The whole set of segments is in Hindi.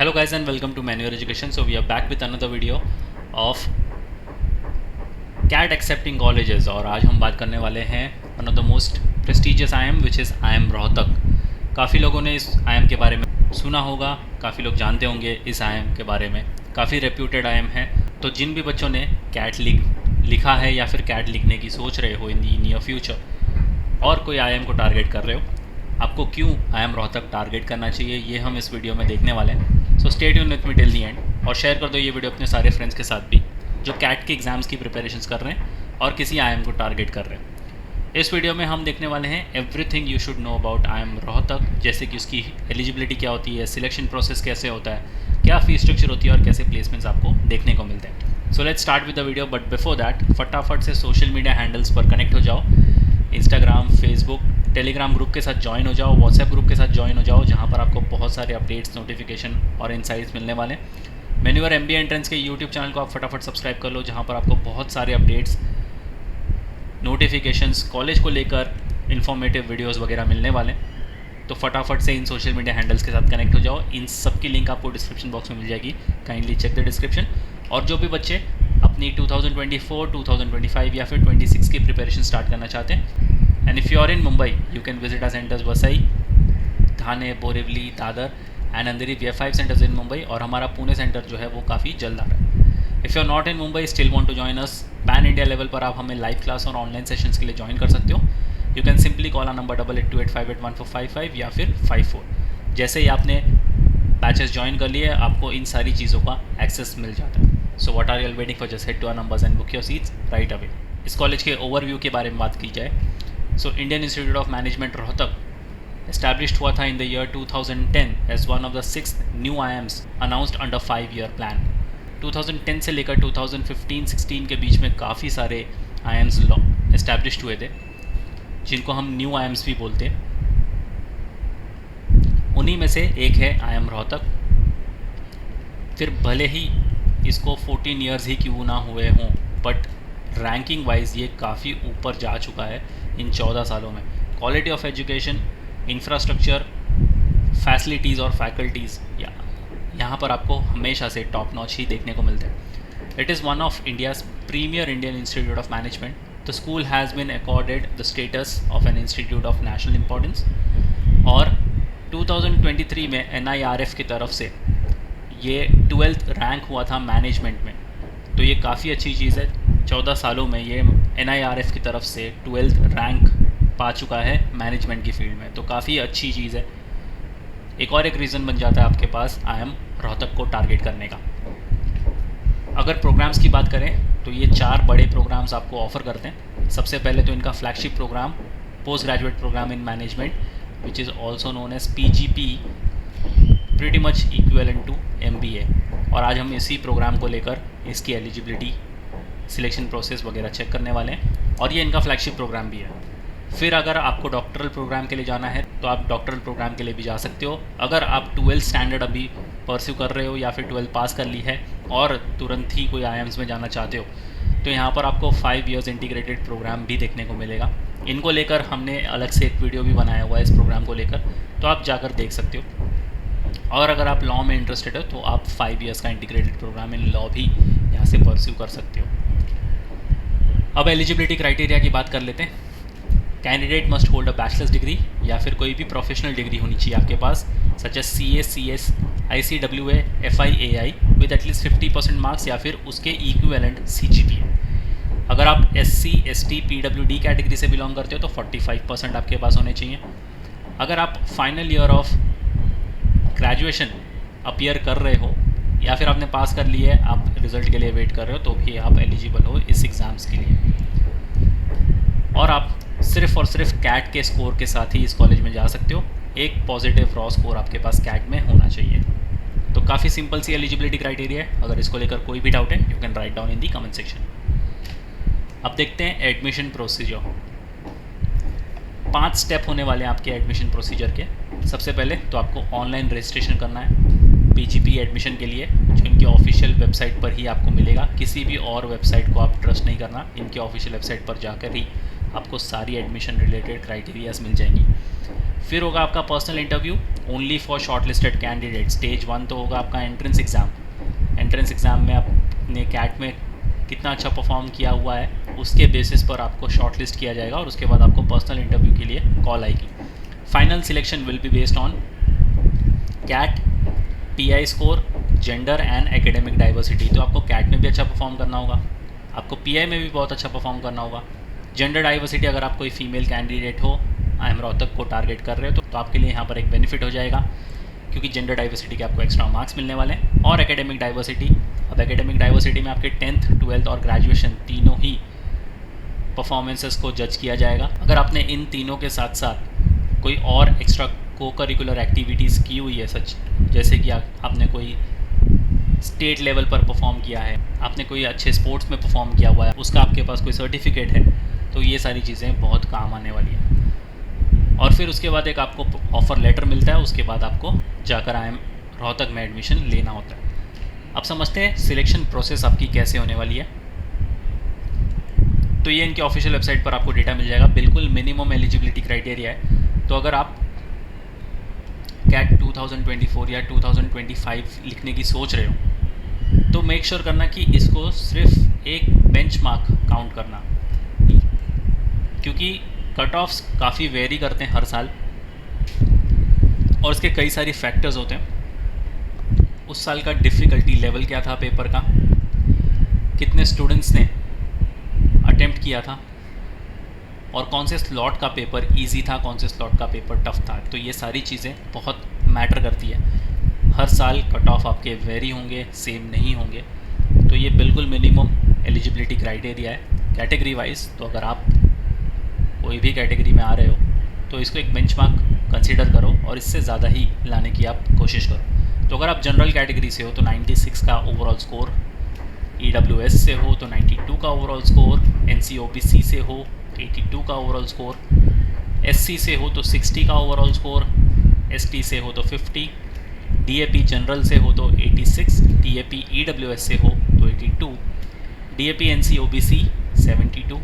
Hello guys and welcome to Manual Education. So we are back with another video of CAT accepting colleges और आज हम बात करने वाले हैं one of the most prestigious IIM which is IIM Rohtak. काफ़ी लोगों ने इस IIM के बारे में सुना होगा, काफ़ी लोग जानते होंगे इस IIM के बारे में, काफ़ी रेप्यूटेड IIM है। तो जिन भी बच्चों ने CAT लिखा है या फिर CAT लिखने की सोच रहे हो इन दी नियर फ्यूचर और कोई IIM को टारगेट कर रहे हो, आपको क्यों IIM रोहतक टारगेट करना चाहिए ये हम इस वीडियो में देखने वाले हैं। So stay tune with me till the end और शेयर कर दो ये वीडियो अपने सारे फ्रेंड्स के साथ भी जो कैट के एग्ज़ाम्स की प्रिपरेशंस कर रहे हैं और किसी IIM को टारगेट कर रहे हैं। इस वीडियो में हम देखने वाले हैं everything you should know about IIM Rohtak, जैसे कि उसकी एलिजिबिलिटी क्या होती है, सिलेक्शन प्रोसेस कैसे होता है, क्या फ़ीस स्ट्रक्चर होती है और कैसे प्लेसमेंट्स आपको देखने को मिलते हैं। So let's start with the video, but before that फटाफट से सोशल मीडिया हैंडल्स पर कनेक्ट हो जाओ। इंस्टाग्राम, फेसबुक, टेलीग्राम ग्रुप के साथ ज्वाइन हो जाओ, व्हाट्सएप ग्रुप के साथ ज्वाइन हो जाओ, जहाँ पर आपको बहुत सारे अपडेट्स, नोटिफिकेशन और इनसाइट्स मिलने वाले हैं। मैन्यूअर MBA एंट्रेंस के यूट्यूब चैनल को आप फटाफट सब्सक्राइब कर लो, जहाँ पर आपको बहुत सारे अपडेट्स, नोटिफिकेशंस, कॉलेज को लेकर इन्फॉर्मेटिव वीडियोस वगैरह मिलने वाले हैं। तो फटाफट से इन सोशल मीडिया हैंडल्स के साथ कनेक्ट हो जाओ। इन सब की लिंक आपको डिस्क्रिप्शन बॉक्स में मिल जाएगी, काइंडली चेक द डिस्क्रिप्शन। और जो भी बच्चे अपनी 2024, 2025 या फिर 26 की प्रिपरेशन स्टार्ट करना चाहते हैं, and if you are in Mumbai you can visit our centers Vasai, Thane, Borivali, Dadar and Andheri। we have 5 centers in Mumbai और हमारा पुणे सेंटर जो है वो काफ़ी जल्द आ रहा है। If you are not in Mumbai still want to join us, pan India level पर आप हमें लाइव क्लास और ऑनलाइन सेशंस के लिए ज्वाइन कर सकते हो। You can simply call our number 8828581455 या फिर 54। जैसे ही आपने बैचेस ज्वाइन कर लिए आपको इन सारी चीज़ों का एक्सेस मिल जाता है। So what are you waiting for, just head to our numbers and book your seats right away. इस कॉलेज के ओवरव्यू के बारे में बात की जाए, so Indian Institute of Management Rohtak established हुआ था in the year 2010 as one of the 6 new IIMs announced under 5-year plan. 2010 से लेकर 2015-16 के बीच में काफ़ी सारे IIMs एस्टैब्लिश्ड हुए थे, जिनको हम न्यू IIMs भी बोलते हैं। उन्हीं में से एक है IIM रोहतक। फिर भले ही इसको 14 years ही क्यों ना हुए हों, बट रैंकिंग वाइज ये काफ़ी ऊपर जा चुका है इन 14 सालों में। Quality of education, infrastructure, facilities और फैकल्टीज़ यहाँ पर आपको हमेशा से टॉप नॉच ही देखने को मिलते हैं। It is one of India's premier Indian Institute of Management. The school has been accorded the status of an institute of national importance और 2023 में NIRF की तरफ से ये 12th रैंक हुआ था मैनेजमेंट में। तो ये काफ़ी अच्छी चीज़ है। 14 सालों में ये NIRF की तरफ से 12th रैंक पा चुका है मैनेजमेंट की फील्ड में, तो काफ़ी अच्छी चीज़ है। एक रीज़न बन जाता है आपके पास IIM रोहतक को टारगेट करने का। अगर प्रोग्राम्स की बात करें तो ये 4 बड़े प्रोग्राम्स आपको ऑफ़र करते हैं। सबसे पहले तो इनका flagship program post graduate program in management which is also known as PGP, pretty much equivalent to MBA। और आज हम इसी प्रोग्राम को लेकर इसकी एलिजिबिलिटी, सिलेक्शन प्रोसेस वगैरह चेक करने वाले हैं और ये इनका फ्लैगशिप प्रोग्राम भी है। फिर अगर आपको डॉक्टरल प्रोग्राम के लिए जाना है तो आप डॉक्टरल प्रोग्राम के लिए भी जा सकते हो। अगर आप 12th स्टैंडर्ड अभी परस्यू कर रहे हो या फिर 12th पास कर ली है और तुरंत ही कोई IIMs में जाना चाहते हो, तो यहाँ पर आपको 5 years इंटीग्रेटेड प्रोग्राम भी देखने को मिलेगा। इनको लेकर हमने अलग से एक वीडियो भी बनाया हुआ है इस प्रोग्राम को लेकर, तो आप जाकर देख सकते हो। और अगर आप लॉ में इंटरेस्टेड हो तो आप 5 years का इंटीग्रेटेड प्रोग्राम इन लॉ भी यहाँ से परस्यू कर सकते हो। अब एलिजिबिलिटी क्राइटेरिया की बात कर लेते हैं। Candidate must hold a bachelors degree या फिर कोई भी प्रोफेशनल डिग्री होनी चाहिए आपके पास, such as CA, CS, ICWA, FI, AI with at least 50% marks या फिर उसके इक्विवेलेंट CGPA। अगर आप SC, ST, PWD कैटेगरी से बिलोंग करते हो तो 45% आपके पास होने चाहिए। अगर आप final year of graduation appear कर रहे हो या फिर आपने पास कर लिया है, आप रिज़ल्ट के लिए वेट कर रहे हो, तो भी आप एलिजिबल हो इस एग्ज़ाम्स के लिए। और आप सिर्फ़ और सिर्फ CAT के स्कोर के साथ ही इस कॉलेज में जा सकते हो। एक पॉजिटिव रॉ स्कोर आपके पास CAT में होना चाहिए। तो काफ़ी सिंपल सी एलिजिबिलिटी क्राइटेरिया है। अगर इसको लेकर कोई भी डाउट है you can write down in the comment section. अब देखते हैं एडमिशन प्रोसीजर। 5 स्टेप होने वाले हैं आपके एडमिशन प्रोसीजर के। सबसे पहले तो आपको ऑनलाइन रजिस्ट्रेशन करना है PGP एडमिशन के लिए, जो इनके ऑफिशियल वेबसाइट पर ही आपको मिलेगा। किसी भी और वेबसाइट को आप ट्रस्ट नहीं करना, इनके ऑफिशियल वेबसाइट पर जाकर ही आपको सारी एडमिशन रिलेटेड क्राइटेरियाज मिल जाएंगी। फिर होगा आपका personal interview only for short listed candidate. Stage 1 तो होगा आपका एंट्रेंस एग्ज़ाम। एंट्रेंस एग्ज़ाम में आपने कैट में कितना अच्छा परफॉर्म किया हुआ है उसके बेसिस पर आपको शॉर्ट लिस्ट किया जाएगा और उसके बाद आपको पर्सनल इंटरव्यू के लिए कॉल आएगी। Final selection will be based on CAT, PI score, gender and academic diversity. तो आपको कैट में भी अच्छा परफॉर्म करना होगा, आपको पीआई में भी बहुत अच्छा परफॉर्म करना होगा। जेंडर डाइवर्सिटी, अगर आप कोई फीमेल कैंडिडेट हो, आई एम रोहतक को टारगेट कर रहे हो तो आपके लिए यहाँ पर एक बेनिफिट हो जाएगा क्योंकि जेंडर डाइवर्सिटी के आपको एक्स्ट्रा मार्क्स मिलने वाले हैं। और एकेडमिक डाइवर्सिटी, अब एकेडमिक डाइवर्सिटी में आपके 10th 12th और ग्रेजुएशन तीनों ही परफॉर्मेंसेस को जज किया जाएगा। अगर आपने इन तीनों के साथ साथ कोई और एक्स्ट्रा को करिकुलर एक्टिविटीज़ की हुई है, सच जैसे कि आपने कोई स्टेट लेवल पर परफॉर्म किया है, आपने कोई अच्छे स्पोर्ट्स में परफॉर्म किया हुआ है, उसका आपके पास कोई सर्टिफिकेट है, तो ये सारी चीज़ें बहुत काम आने वाली हैं। और फिर उसके बाद एक आपको ऑफ़र लेटर मिलता है, उसके बाद आपको जाकर आई एम रोहतक में एडमिशन लेना होता है। अब समझते हैं सिलेक्शन प्रोसेस आपकी कैसे होने वाली है। तो ये इनकी ऑफिशियल वेबसाइट पर आपको डेटा मिल जाएगा, बिल्कुल मिनिमम एलिजिबिलिटी क्राइटेरिया है। तो अगर आप कैट 2024 या 2025 लिखने की सोच रहे हो तो मेक श्योर करना कि इसको सिर्फ एक बेंचमार्क काउंट करना, क्योंकि कट ऑफ्स काफ़ी वेरी करते हैं हर साल और इसके कई सारी फैक्टर्स होते हैं। उस साल का डिफ़िकल्टी लेवल क्या था पेपर का, कितने स्टूडेंट्स ने अटेम्प्ट किया था और कौन से स्लॉट का पेपर इजी था, कौन से स्लॉट का पेपर टफ था। तो ये सारी चीज़ें बहुत मैटर करती है। हर साल कट ऑफ आपके वेरी होंगे, सेम नहीं होंगे। तो ये बिल्कुल मिनिमम एलिजिबिलिटी क्राइटेरिया है कैटेगरी वाइज। तो अगर आप कोई भी कैटेगरी में आ रहे हो तो इसको एक बेंचमार्क कंसीडर करो और इससे ज़्यादा ही लाने की आप कोशिश करो। तो अगर आप जनरल कैटेगरी से हो तो 96 का ओवरऑल स्कोर, EWS से हो तो 92 का ओवरऑल स्कोर, NC OBC से हो 82 का ओवरऑल स्कोर, SC से हो तो 60 का ओवरऑल स्कोर, ST से हो तो 50, DAP जनरल से हो तो 86, DAP EWS से हो तो 82, DAP NC OBC 72,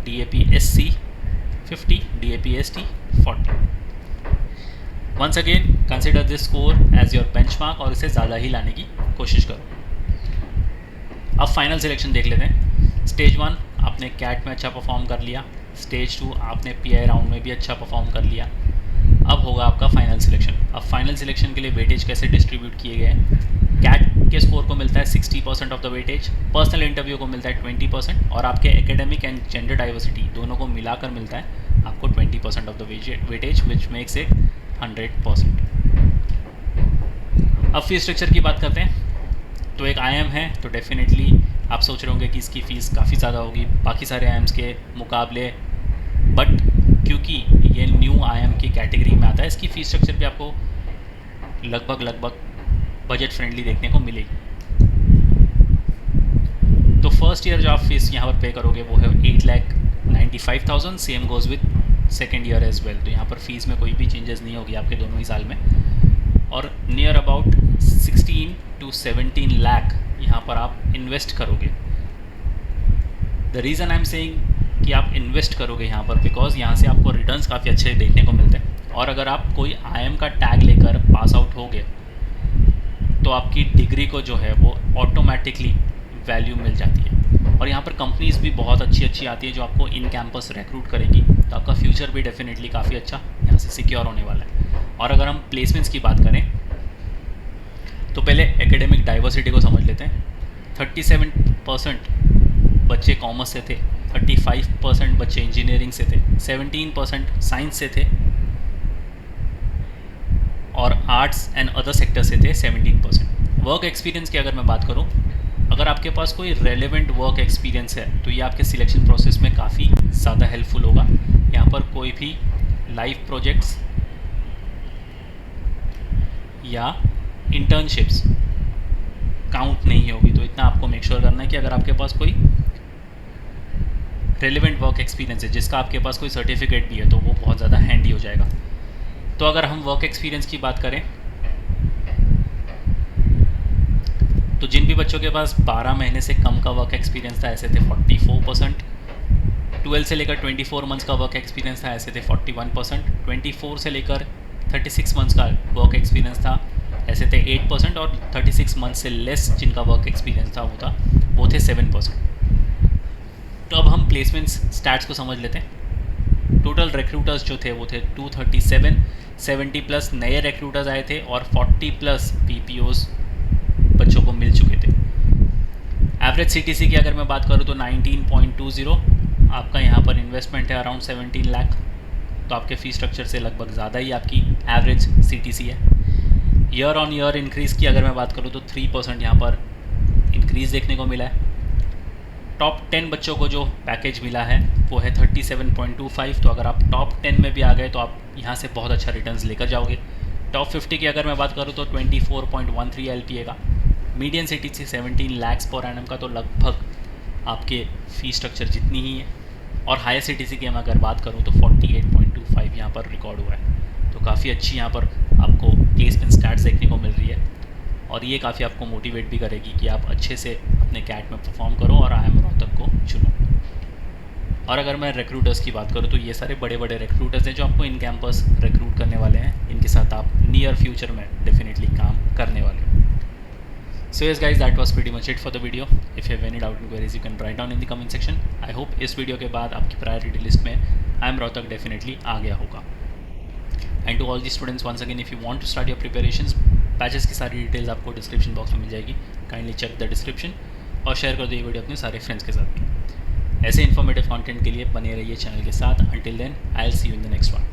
DAP SC 50, DAP ST 40। Once again consider this score as your benchmark और इसे ज़्यादा ही लाने की कोशिश करो। अब फाइनल सिलेक्शन देख लेते हैं। स्टेज 1 आपने कैट में अच्छा परफॉर्म कर लिया, स्टेज 2 आपने पीआई राउंड में भी अच्छा परफॉर्म कर लिया। अब होगा आपका फाइनल सिलेक्शन। अब फाइनल सिलेक्शन के लिए वेटेज कैसे डिस्ट्रीब्यूट किए गए हैं। कैट के स्कोर को मिलता है 60% of the weightage, personal interview को मिलता है 20% और आपके एकेडमिक एंड जेंडर डाइवर्सिटी दोनों को मिलाकर मिलता है आपको 20% of the weightage which makes it 100%। अब फीस स्ट्रक्चर की बात करते हैं। तो एक IIM है तो डेफिनेटली आप सोच रहे होंगे कि इसकी फ़ीस काफ़ी ज़्यादा होगी बाकी सारे IIMs के मुकाबले, बट क्योंकि ये न्यू IIM की कैटेगरी में आता है इसकी फ़ीस स्ट्रक्चर भी आपको लगभग बजट फ्रेंडली देखने को मिलेगी। तो फर्स्ट ईयर जो आप फीस यहाँ पर पे करोगे वो है 8,95,000। Same goes with second year as well. तो यहाँ पर फीस में कोई भी चेंजेस नहीं होगी आपके दोनों ही साल में। और नियर अबाउट 16 to 17 लाख यहाँ पर आप इन्वेस्ट करोगे। The reason I am saying कि आप इन्वेस्ट करोगे यहाँ पर बिकॉज यहाँ से आपको रिटर्न्स काफ़ी अच्छे देखने को मिलते हैं। और अगर आप कोई IIM का टैग लेकर पास आउट होगे तो आपकी डिग्री को जो है वो ऑटोमेटिकली वैल्यू मिल जाती है। और यहाँ पर कंपनीज़ भी बहुत अच्छी आती है जो आपको इन कैंपस रिक्रूट करेंगी। तो आपका फ्यूचर भी डेफिनेटली काफ़ी अच्छा यहाँ से सिक्योर होने वाला है। और अगर हम प्लेसमेंट्स की बात करें तो पहले एकेडमिक डाइवर्सिटी को समझ लेते हैं। 37% बच्चे कॉमर्स से थे, 35% बच्चे इंजीनियरिंग से थे, 17% साइंस से थे और आर्ट्स एंड अदर सेक्टर से थे 17%। वर्क एक्सपीरियंस की अगर मैं बात करूं, अगर आपके पास कोई रेलेवेंट वर्क एक्सपीरियंस है तो ये आपके सिलेक्शन प्रोसेस में काफ़ी ज़्यादा हेल्पफुल होगा। यहाँ पर कोई भी लाइव प्रोजेक्ट्स या इंटर्नशिप्स काउंट नहीं होगी। तो इतना आपको मेक श्योर करना है कि अगर आपके पास कोई रेलेवेंट वर्क एक्सपीरियंस है जिसका आपके पास कोई सर्टिफिकेट भी है तो वो बहुत ज़्यादा हैंडी हो जाएगा। तो अगर हम वर्क एक्सपीरियंस की बात करें तो जिन भी बच्चों के पास 12 महीने से कम का वर्क एक्सपीरियंस था ऐसे थे 44%, 12 से लेकर 24 मंथ्स का वर्क एक्सपीरियंस था, ऐसे थे 41%। 24 से लेकर 36 मंथ्स का वर्क एक्सपीरियंस था, ऐसे थे 8%। और 36 मंथ से लेस जिनका वर्क एक्सपीरियंस था वो थे 7%। तो अब हम प्लेसमेंट्स स्टैट्स को समझ लेते हैं। टोटल रिक्रूटर्स जो थे वो थे 237, 70 प्लस नए रिक्रूटर्स आए थे और 40 प्लस पीपीओज बच्चों को मिल चुके थे। एवरेज सीटीसी की अगर मैं बात करूँ तो 19.20, आपका यहाँ पर इन्वेस्टमेंट है अराउंड 17 लाख, तो आपके फ़ी स्ट्रक्चर से लगभग ज़्यादा ही आपकी एवरेज सीटीसी है। ईयर ऑन ईयर इंक्रीज़ की अगर मैं बात करूँ तो 3% यहाँ पर इंक्रीज़ देखने को मिला है। टॉप 10 बच्चों को जो पैकेज मिला है वो है 37.25, तो अगर आप टॉप 10 में भी आ गए तो आप यहाँ से बहुत अच्छा रिटर्न्स लेकर जाओगे। टॉप 50 की अगर मैं बात करूँ तो 24.13 एलपीए का, median CTC 17 lakhs per annum का, तो लगभग आपके फ़ी स्ट्रक्चर जितनी ही है। और हायर सीटीसी की मैं अगर बात करूँ तो 48.25 यहाँ पर रिकॉर्ड हुआ है, तो काफ़ी अच्छी यहाँ पर आपको प्लेसमेंट स्टैट्स देखने को मिल रही है। और ये काफ़ी आपको मोटिवेट भी करेगी कि आप अच्छे से अपने कैट में परफॉर्म करो और IIM रोहतक को चुनो। और अगर मैं रिक्रूटर्स की बात करूँ तो ये सारे बड़े बड़े रिक्रूटर्स हैं जो आपको इन कैंपस रिक्रूट करने वाले हैं, इनके साथ आप नियर फ्यूचर में डेफिनेटली काम करने वाले हो। So yes guys, that was pretty much it for the video. If you have any doubt in queries you can write down in the comment section. I hope इस वीडियो के बाद आपकी प्रायोरिटी लिस्ट में IIM रोहतक डेफिनेटली आ गया होगा। And to all the students, once again if you want to start your preparations, batches की सारी डिटेल्स आपको डिस्क्रिप्शन बॉक्स में मिल जाएगी। काइंडली चेक द डिस्क्रिप्शन और शेयर कर दो ये वीडियो अपने सारे फ्रेंड्स के साथ भी। ऐसे इन्फॉर्मेटिव कंटेंट के लिए बने रहिए चैनल के साथ। Until then, I will see you in the next one.